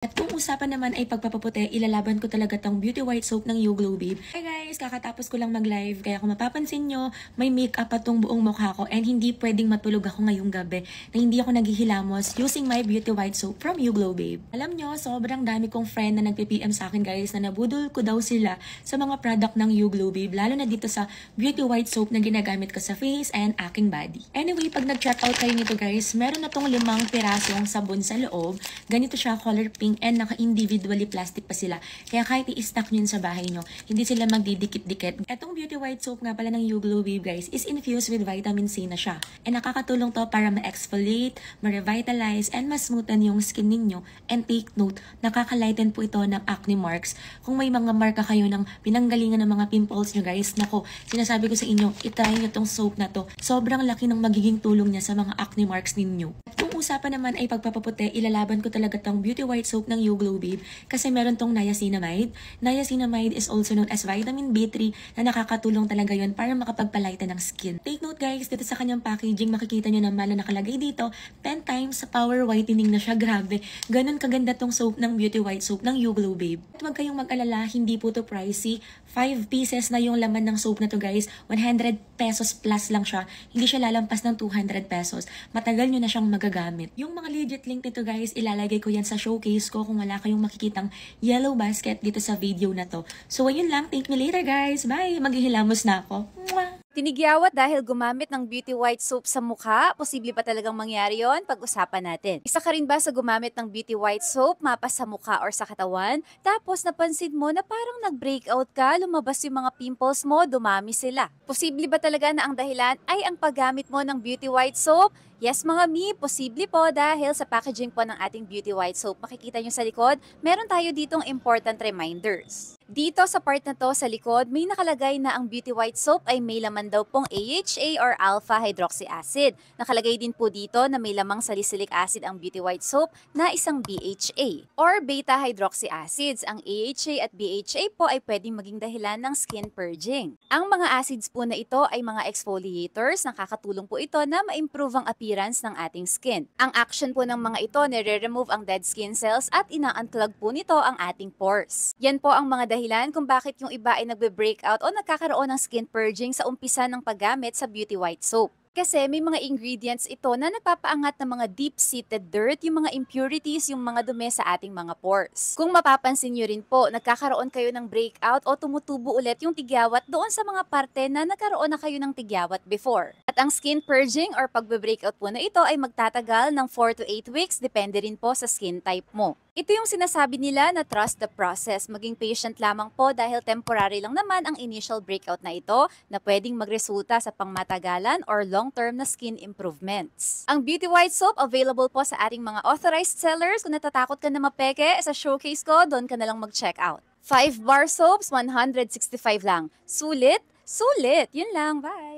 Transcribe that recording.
At kung usapan naman ay pagpapaputi, ilalaban ko talaga tong Beauty White Soap ng You Glow Babe. Hi guys! Kakatapos ko lang mag-live, kaya kung mapapansin nyo, may makeup pa tong buong mukha ko and hindi pwedeng matulog ako ngayong gabi na hindi ako naghihilamos using my Beauty White Soap from You Glow Babe. Alam nyo, sobrang dami kong friend na nagpi-PM sa akin guys na nabudol ko daw sila sa mga product ng You Glow Babe, lalo na dito sa Beauty White Soap na ginagamit ko sa face and aking body. Anyway, pag nag-check out kayo nito guys, meron na tong 5 pirasong sabon sa loob. Ganito siya, color pink and naka-individually plastic pa sila. Kaya kahit i-stack nyo sa bahay nyo, hindi sila magdidikit-dikit. Etong Beauty White Soap nga pala ng You Glow Babe guys is infused with vitamin C na siya. And nakakatulong to para ma-exfoliate, ma-revitalize, and ma-smoothen yung skin ninyo. And take note, nakaka-lighten po ito ng acne marks. Kung may mga marka kayo ng pinanggalingan ng mga pimples nyo guys, nako, sinasabi ko sa inyo, itry nyo tong soap na to. Sobrang laki ng magiging tulong niya sa mga acne marks ninyo. Kung usapan naman ay pagpapaputi, ilalaban ko talaga tong Beauty White Soap ng You Glow Babe kasi meron tong niacinamide. Niacinamide is also known as vitamin B3 na nakakatulong talaga yon para makapagpalighten ng skin. Take note guys, dito sa kanyang packaging makikita nyo naman na nakalagay dito 10 times power whitening na siya. Grabe, ganun kaganda tong soap ng Beauty White Soap ng You Glow Babe. At huwag kayong mag-alala, hindi po to pricey. 5 pieces na yung laman ng soap na to guys. 100 pesos plus lang siya. Hindi siya lalampas ng 200 pesos. Matagal nyo na siyang magagamit. Yung mga legit link nito guys, ilalagay ko yan sa showcase ko kung wala kayong makikitang yellow basket dito sa video na to. So ayun lang, thank me later guys. Bye! Maghihilamos na ako. Mwah! Tinigyawat dahil gumamit ng Beauty White Soap sa mukha? Posible ba talagang mangyari yon? Pag-usapan natin. Isa ka rin ba sa gumamit ng Beauty White Soap, mapa sa mukha or sa katawan? Tapos napansin mo na parang nag-breakout ka, lumabas yung mga pimples mo, dumami sila. Posible ba talaga na ang dahilan ay ang paggamit mo ng Beauty White Soap? Yes mga mi, posible po dahil sa packaging po ng ating Beauty White Soap. Makikita nyo sa likod, meron tayo ditong important reminders. Dito sa part na to sa likod, may nakalagay na ang Beauty White Soap ay may laman daw pong AHA or alpha hydroxy acid. Nakalagay din po dito na may lamang salicylic acid ang Beauty White Soap na isang BHA or beta hydroxy acids. Ang AHA at BHA po ay pwedeng maging dahilan ng skin purging. Ang mga acids po na ito ay mga exfoliators, nakakatulong po ito na ma-improve ang appearance ng ating skin. Ang action po ng mga ito, nire-remove ang dead skin cells at ina-unclog po nito ang ating pores. Yan po ang mga dahilan kung bakit yung iba ay nagbe-breakout o nagkakaroon ng skin purging sa umpisa ng paggamit sa Beauty White Soap. Kasi may mga ingredients ito na nagpapaangat ng mga deep-seated dirt, yung mga impurities, yung mga dumi sa ating mga pores. Kung mapapansin nyo rin po, nagkakaroon kayo ng breakout o tumutubo ulit yung tigyawat doon sa mga parte na nagkaroon na kayo ng tigyawat before. At ang skin purging or pagbe-breakout po na ito ay magtatagal ng 4 to 8 weeks, depende rin po sa skin type mo. Ito yung sinasabi nila na trust the process. Maging patient lamang po dahil temporary lang naman ang initial breakout na ito na pwedeng magresulta sa pangmatagalan or long-term na skin improvements. Ang Beauty White Soap available po sa ating mga authorized sellers. Kung natatakot ka na mapeke sa showcase ko, doon ka na lang mag-check out. 5 bar soaps, 165 lang. Sulit? Sulit! Yun lang. Bye!